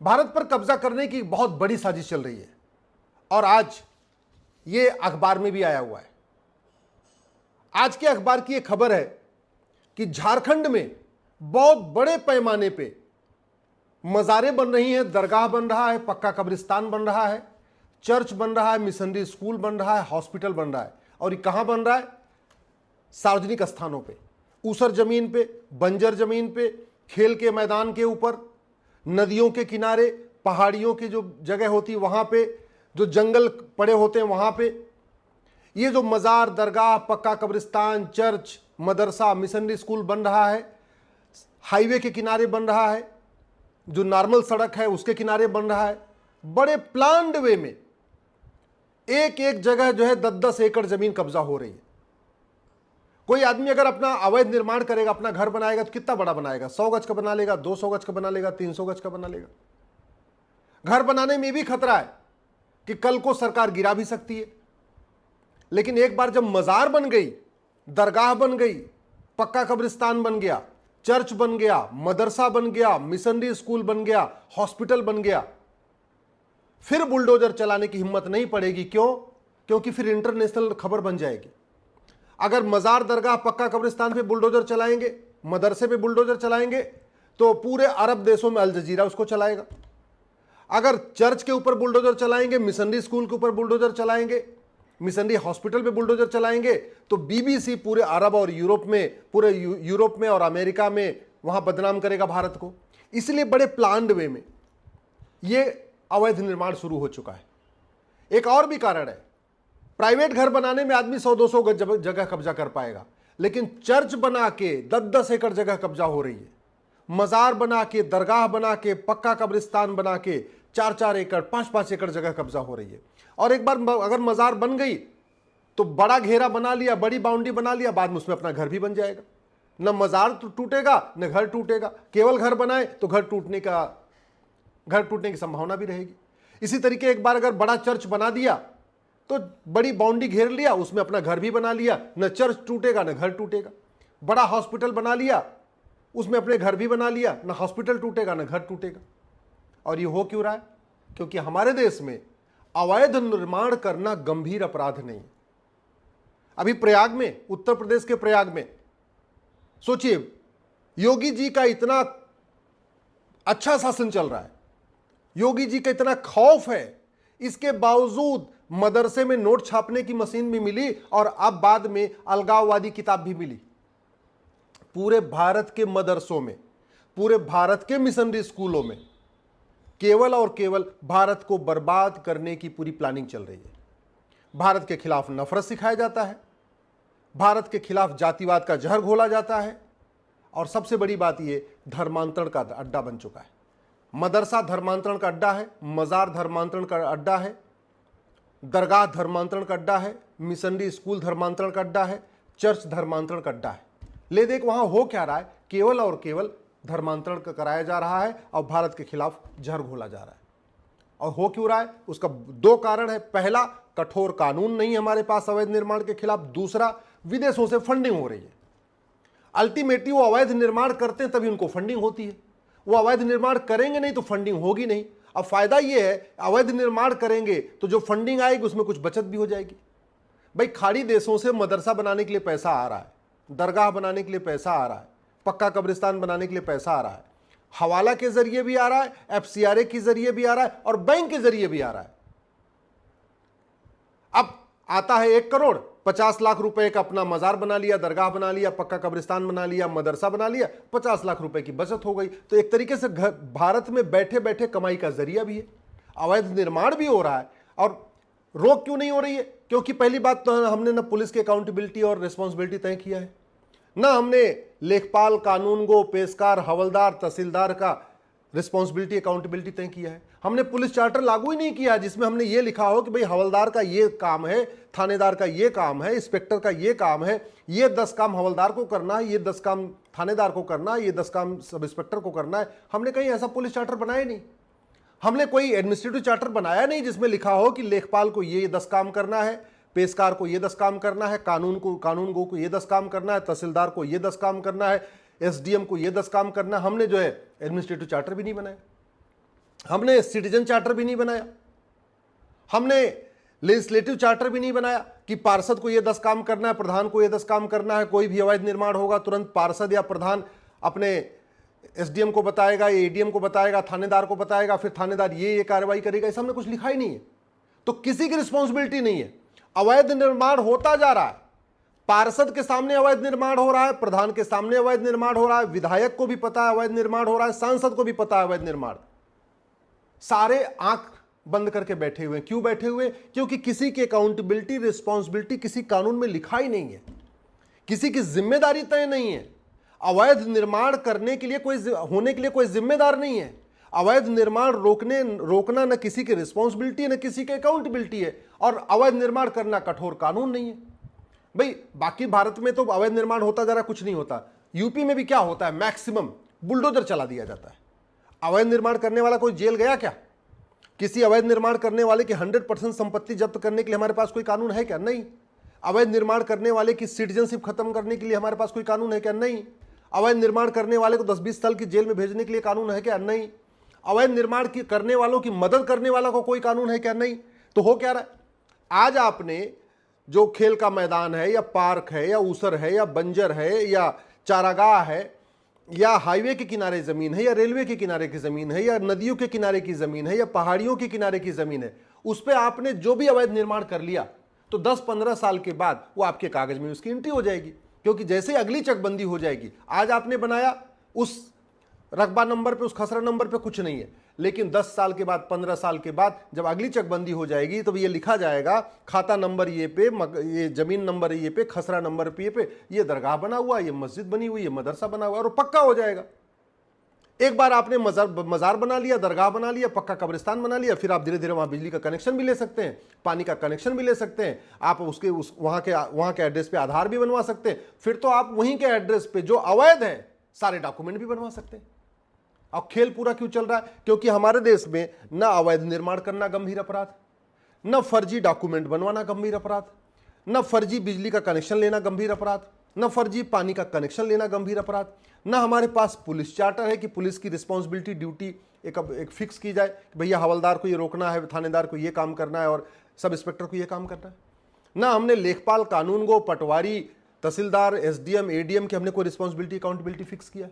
भारत पर कब्जा करने की बहुत बड़ी साजिश चल रही है और आज ये अखबार में भी आया हुआ है। आज के अखबार की एक खबर है कि झारखंड में बहुत बड़े पैमाने पे मज़ारें बन रही हैं, दरगाह बन रहा है, पक्का कब्रिस्तान बन रहा है, चर्च बन रहा है, मिशनरी स्कूल बन रहा है, हॉस्पिटल बन रहा है। और ये कहां बन रहा है? सार्वजनिक स्थानों पे, ऊसर जमीन पे, बंजर जमीन पे, खेल के मैदान के ऊपर, नदियों के किनारे, पहाड़ियों की जो जगह होती है वहां पे, जो जंगल पड़े होते हैं वहां पे। ये जो मज़ार, दरगाह, पक्का कब्रिस्तान, चर्च, मदरसा, मिशनरी स्कूल बन रहा है, हाईवे के किनारे बन रहा है, जो नॉर्मल सड़क है उसके किनारे बन रहा है। बड़े प्लान्ड वे में एक एक जगह जो है 10-10 एकड़ जमीन कब्जा हो रही है। कोई आदमी अगर अपना अवैध निर्माण करेगा, अपना घर बनाएगा तो कितना बड़ा बनाएगा? 100 गज का बना लेगा, 200 गज का बना लेगा, 300 गज का बना लेगा। घर बनाने में भी खतरा है कि कल को सरकार गिरा भी सकती है। लेकिन एक बार जब मजार बन गई, दरगाह बन गई, पक्का कब्रिस्तान बन गया, चर्च बन गया, मदरसा बन गया, मिशनरी स्कूल बन गया, हॉस्पिटल बन गया, फिर बुलडोजर चलाने की हिम्मत नहीं पड़ेगी। क्यों? क्योंकि फिर इंटरनेशनल खबर बन जाएगी। अगर मजार, दरगाह, पक्का कब्रिस्तान पे बुलडोजर चलाएंगे, मदरसे पे बुलडोजर चलाएंगे, तो पूरे अरब देशों में अल जजीरा उसको चलाएगा। अगर चर्च के ऊपर बुलडोजर चलाएंगे, मिशनरी स्कूल के ऊपर बुलडोजर चलाएंगे, मिशनरी हॉस्पिटल पे बुलडोजर चलाएंगे, तो बीबीसी पूरे अरब और यूरोप में, पूरे यूरोप में और अमेरिका में वहां बदनाम करेगा भारत को। इसलिए बड़े प्लान्ड वे में ये अवैध निर्माण शुरू हो चुका है। एक और भी कारण है, प्राइवेट घर बनाने में आदमी 100-200 गज जगह कब्जा कर पाएगा, लेकिन चर्च बना के 10-10 एकड़ जगह कब्जा हो रही है। मजार बना के, दरगाह बना के, पक्का कब्रिस्तान बना के 4-4 एकड़, 5-5 एकड़ जगह कब्जा हो रही है। और एक बार अगर मजार बन गई तो बड़ा घेरा बना लिया, बड़ी बाउंड्री बना लिया, बाद में उसमें अपना घर भी बन जाएगा। न मजार तो टूटेगा, न घर टूटेगा। केवल घर बनाए तो घर टूटने की संभावना भी रहेगी। इसी तरीके एक बार अगर बड़ा चर्च बना दिया तो बड़ी बाउंड्री घेर लिया, उसमें अपना घर भी बना लिया, न चर्च टूटेगा न घर टूटेगा। बड़ा हॉस्पिटल बना लिया, उसमें अपने घर भी बना लिया, न हॉस्पिटल टूटेगा न घर टूटेगा। और ये हो क्यों रहा है? क्योंकि हमारे देश में अवैध निर्माण करना गंभीर अपराध नहीं। अभी प्रयाग में, उत्तर प्रदेश के प्रयाग में, सोचिए, योगी जी का इतना अच्छा शासन चल रहा है, योगी जी का इतना खौफ है, इसके बावजूद मदरसे में नोट छापने की मशीन भी मिली और अब बाद में अलगाववादी किताब भी मिली। पूरे भारत के मदरसों में, पूरे भारत के मिशनरी स्कूलों में केवल और केवल भारत को बर्बाद करने की पूरी प्लानिंग चल रही है। भारत के खिलाफ नफरत सिखाया जाता है, भारत के खिलाफ जातिवाद का जहर घोला जाता है, और सबसे बड़ी बात यह, धर्मांतरण का अड्डा बन चुका है। मदरसा धर्मांतरण का अड्डा है, मजार धर्मांतरण का अड्डा है, दरगाह धर्मांतरण का अड्डा है, मिशनरी स्कूल धर्मांतरण का अड्डा है, चर्च धर्मांतरण का अड्डा है। ले देख वहां हो क्या रहा है? केवल और केवल धर्मांतरण का कराया जा रहा है और भारत के खिलाफ जहर घोला जा रहा है। और हो क्यों रहा है? उसका दो कारण है। पहला, कठोर कानून नहीं है हमारे पास अवैध निर्माण के खिलाफ। दूसरा, विदेशों से फंडिंग हो रही है। अल्टीमेटली वो अवैध निर्माण करते हैं तभी उनको फंडिंग होती है। वो अवैध निर्माण करेंगे नहीं तो फंडिंग होगी नहीं। अब फायदा ये है, अवैध निर्माण करेंगे तो जो फंडिंग आएगी उसमें कुछ बचत भी हो जाएगी। भाई, खाड़ी देशों से मदरसा बनाने के लिए पैसा आ रहा है, दरगाह बनाने के लिए पैसा आ रहा है, पक्का कब्रिस्तान बनाने के लिए पैसा आ रहा है, हवाला के जरिए भी आ रहा है, एफसीआरए के जरिए भी आ रहा है और बैंक के जरिए भी आ रहा है। अब आता है 1 करोड़, 50 लाख रुपए का अपना मजार बना लिया, दरगाह बना लिया, पक्का कब्रिस्तान बना लिया, मदरसा बना लिया, 50 लाख रुपए की बचत हो गई। तो एक तरीके से भारत में बैठे बैठे कमाई का जरिया भी है। अवैध निर्माण भी हो रहा है। और रोक क्यों नहीं हो रही है? क्योंकि पहली बात तो हमने ना पुलिस की अकाउंटेबिलिटी और रिस्पॉन्सिबिलिटी तय किया है, ना हमने लेखपाल, कानूनगो, पेशकार, हवलदार, तहसीलदार का रिस्पॉन्सिबिलिटी, अकाउंटेबिलिटी तय किया है। हमने पुलिस चार्टर लागू ही नहीं किया जिसमें हमने ये लिखा हो कि भाई हवलदार का ये काम है, थानेदार का ये काम है, इंस्पेक्टर का ये काम है, ये 10 काम हवलदार को करना है, ये 10 काम थानेदार को करना है, ये 10 काम सब इंस्पेक्टर को करना है। हमने कहीं ऐसा पुलिस चार्टर बनाया नहीं। हमने कोई एडमिनिस्ट्रेटिव चार्टर बनाया नहीं जिसमें लिखा हो कि लेखपाल को ये 10 काम करना है, पेशकार को ये 10 काम करना है, कानूनगो को ये 10 काम करना है, तहसीलदार को ये 10 काम करना है, एसडीएम को ये 10 काम करना है। हमने जो है एडमिनिस्ट्रेटिव चार्टर भी नहीं बनाया। हमने सिटीजन चार्टर भी नहीं बनाया, हमने लेजिस्लेटिव चार्टर भी नहीं बनाया कि पार्षद को ये 10 काम करना है, प्रधान को ये 10 काम करना है। कोई भी अवैध निर्माण होगा तुरंत पार्षद या प्रधान अपने एसडीएम को बताएगा, एडीएम को बताएगा, थानेदार को बताएगा, फिर थानेदार ये कार्रवाई करेगा। ऐसा हमने कुछ लिखा ही नहीं है। तो किसी की रिस्पॉन्सिबिलिटी नहीं है। अवैध निर्माण होता जा रहा है, पार्षद के सामने अवैध निर्माण हो रहा है, प्रधान के सामने अवैध निर्माण हो रहा है, विधायक को भी पता है अवैध निर्माण हो रहा है, सांसद को भी पता है अवैध निर्माण। सारे आंख बंद करके बैठे हुए। क्यों बैठे हुए? क्योंकि किसी की अकाउंटेबिलिटी, रिस्पॉन्सिबिलिटी किसी कानून में लिखा ही नहीं है, किसी की जिम्मेदारी तय नहीं है। अवैध निर्माण करने के लिए होने के लिए कोई जिम्मेदार नहीं है। अवैध निर्माण रोकना न किसी की रिस्पॉन्सिबिलिटी है, न किसी की अकाउंटेबिलिटी है। और अवैध निर्माण करना कठोर कानून नहीं है। भाई बाकी भारत में तो अवैध निर्माण होता जा रहा, कुछ नहीं होता। यूपी में भी क्या होता है, मैक्सिमम बुलडोजर चला दिया जाता है। अवैध निर्माण करने वाला कोई जेल गया क्या? किसी अवैध निर्माण करने वाले की 100% संपत्ति जब्त करने के लिए हमारे पास कोई कानून है क्या? नहीं। अवैध निर्माण करने वाले की सिटीजनशिप खत्म करने के लिए हमारे पास कोई कानून है क्या? नहीं। अवैध निर्माण करने वाले को 10-20 साल की जेल में भेजने के लिए कानून है क्या? नहीं। अवैध निर्माण करने वालों की मदद करने वाला को कोई कानून है क्या? नहीं। तो हो क्या रहा है, आज आपने जो खेल का मैदान है या पार्क है या ऊसर है या बंजर है या चारागाह है या हाईवे के किनारे जमीन है या रेलवे के किनारे की जमीन है या नदियों के किनारे की जमीन है या पहाड़ियों के किनारे की जमीन है, उस पर आपने जो भी अवैध निर्माण कर लिया तो 10-15 साल के बाद वो आपके कागज में उसकी एंट्री हो जाएगी। क्योंकि जैसे अगली चकबंदी हो जाएगी, आज आपने बनाया उस रकबा नंबर पे, उस खसरा नंबर पे कुछ नहीं है, लेकिन 10 साल के बाद, 15 साल के बाद जब अगली चकबंदी हो जाएगी तो ये लिखा जाएगा खाता नंबर ये पे, ये जमीन नंबर ये पे, खसरा नंबर पे ये दरगाह बना हुआ, ये मस्जिद बनी हुई, ये मदरसा बना हुआ, और पक्का हो जाएगा। एक बार आपने मजार बना लिया, दरगाह बना लिया, पक्का कब्रिस्तान बना लिया, फिर आप धीरे धीरे वहां बिजली का कनेक्शन भी ले सकते हैं, पानी का कनेक्शन भी ले सकते हैं, आप वहां के एड्रेस पे आधार भी बनवा सकते हैं। फिर तो आप वहीं के एड्रेस पे जो अवैध है सारे डॉक्यूमेंट भी बनवा सकते हैं। अब खेल पूरा क्यों चल रहा है? क्योंकि हमारे देश में न अवैध निर्माण करना गंभीर अपराध, न फर्जी डॉक्यूमेंट बनवाना गंभीर अपराध, न फर्जी बिजली का कनेक्शन लेना गंभीर अपराध, न फर्जी पानी का कनेक्शन लेना गंभीर अपराध, न हमारे पास पुलिस चार्टर है कि पुलिस की रिस्पॉन्सिबिलिटी, ड्यूटी एक फिक्स की जाए कि भैया हवलदार को ये रोकना है, थानेदार को ये काम करना है और सब इंस्पेक्टर को ये काम करना है। न हमने लेखपाल, कानूनगो, पटवारी, तहसीलदार, एसडीएम, एडीएम की हमने कोई रिस्पॉन्सिबिलिटी, अकाउंटेबिलिटी फिक्स किया।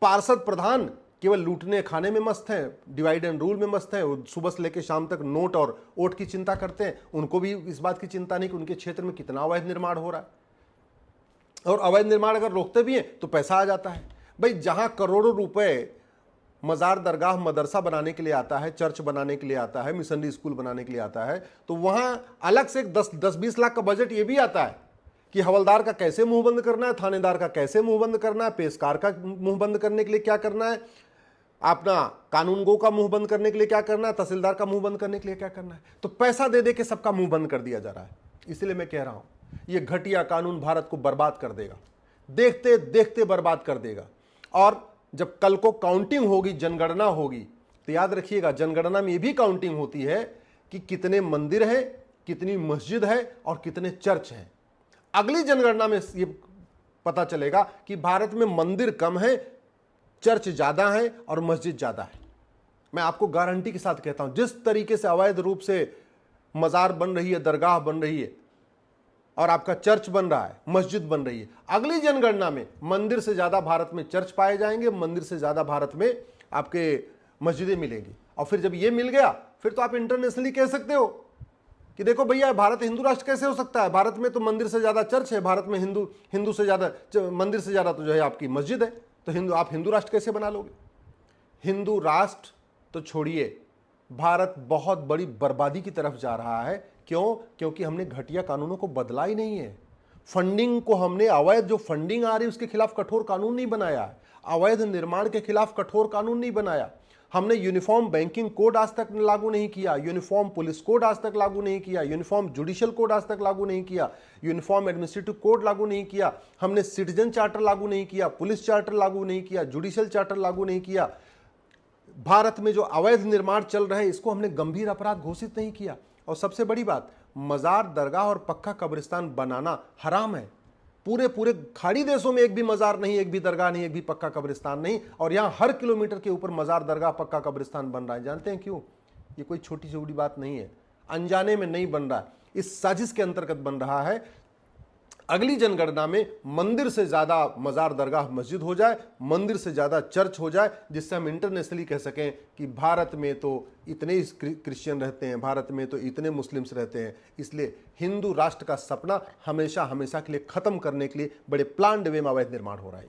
पार्षद, प्रधान केवल लूटने खाने में मस्त हैं, डिवाइड एंड रूल में मस्त हैं, सुबह से लेकर शाम तक नोट और वोट की चिंता करते हैं। उनको भी इस बात की चिंता नहीं कि उनके क्षेत्र में कितना अवैध निर्माण हो रहा है, और अवैध निर्माण अगर रोकते भी हैं तो पैसा आ जाता है। भाई जहां करोड़ों रुपए मजार, दरगाह, मदरसा बनाने के लिए आता है, चर्च बनाने के लिए आता है, मिशनरी स्कूल बनाने के लिए आता है, तो वहां अलग से 10-20 लाख का बजट ये भी आता है कि हवलदार का कैसे मुंह बंद करना है, थानेदार का कैसे मुंह बंद करना है, पेशकार का मुंह बंद करने के लिए क्या करना है, अपना कानूनगो का मुंह बंद करने के लिए क्या करना है, तहसीलदार का मुंह बंद करने के लिए क्या करना है। तो पैसा दे दे के सबका मुंह बंद कर दिया जा रहा है। इसलिए मैं कह रहा हूं ये घटिया कानून भारत को बर्बाद कर देगा, देखते देखते बर्बाद कर देगा। और जब कल को काउंटिंग होगी, जनगणना होगी, तो याद रखिएगा जनगणना में भी काउंटिंग होती है कि कितने मंदिर हैं, कितनी मस्जिद है और कितने चर्च हैं। अगली जनगणना में ये पता चलेगा कि भारत में मंदिर कम है, चर्च ज्यादा है और मस्जिद ज्यादा है। मैं आपको गारंटी के साथ कहता हूं, जिस तरीके से अवैध रूप से मजार बन रही है, दरगाह बन रही है और आपका चर्च बन रहा है, मस्जिद बन रही है, अगली जनगणना में मंदिर से ज्यादा भारत में चर्च पाए जाएंगे, मंदिर से ज्यादा भारत में आपके मस्जिदें मिलेंगी। और फिर जब ये मिल गया, फिर तो आप इंटरनेशनली कह सकते हो कि देखो भैया भारत हिंदू राष्ट्र कैसे हो सकता है, भारत में तो मंदिर से ज्यादा चर्च है, भारत में हिंदू से ज्यादा, मंदिर से ज्यादा तो जो है आपकी मस्जिद है, तो आप हिंदू राष्ट्र कैसे बना लोगे? हिंदू राष्ट्र तो छोड़िए, भारत बहुत बड़ी बर्बादी की तरफ जा रहा है। क्यों? क्योंकि हमने घटिया कानूनों को बदला ही नहीं है। फंडिंग को हमने, अवैध जो फंडिंग आ रही है उसके खिलाफ कठोर कानून नहीं बनाया, अवैध निर्माण के खिलाफ कठोर कानून नहीं बनाया। हमने यूनिफॉर्म बैंकिंग कोड आज तक लागू नहीं किया, यूनिफॉर्म पुलिस कोड आज तक लागू नहीं किया, यूनिफॉर्म जुडिशियल कोड आज तक लागू नहीं किया, यूनिफॉर्म एडमिनिस्ट्रेटिव कोड लागू नहीं किया, हमने सिटीजन चार्टर लागू नहीं किया, पुलिस चार्टर लागू नहीं किया, जुडिशियल चार्टर लागू नहीं किया। भारत में जो अवैध निर्माण चल रहे हैं इसको हमने गंभीर अपराध घोषित नहीं किया। और सबसे बड़ी बात, मजार, दरगाह और पक्का कब्रिस्तान बनाना हराम है। पूरे पूरे खाड़ी देशों में एक भी मजार नहीं, एक भी दरगाह नहीं, एक भी पक्का कब्रिस्तान नहीं, और यहां हर किलोमीटर के ऊपर मजार, दरगाह, पक्का कब्रिस्तान बन रहा है। जानते हैं क्यों? ये कोई छोटी छोटी बात नहीं है, अनजाने में नहीं बन रहा, इस साजिश के अंतर्गत बन रहा है। अगली जनगणना में मंदिर से ज्यादा मजार, दरगाह, मस्जिद हो जाए, मंदिर से ज्यादा चर्च हो जाए, जिससे हम इंटरनेशनली कह सकें कि भारत में तो इतने क्रिश्चियन रहते हैं, भारत में तो इतने मुस्लिम्स रहते हैं। इसलिए हिंदू राष्ट्र का सपना हमेशा हमेशा के लिए खत्म करने के लिए बड़े प्लान्ड वे में अवैध निर्माण हो रहा है।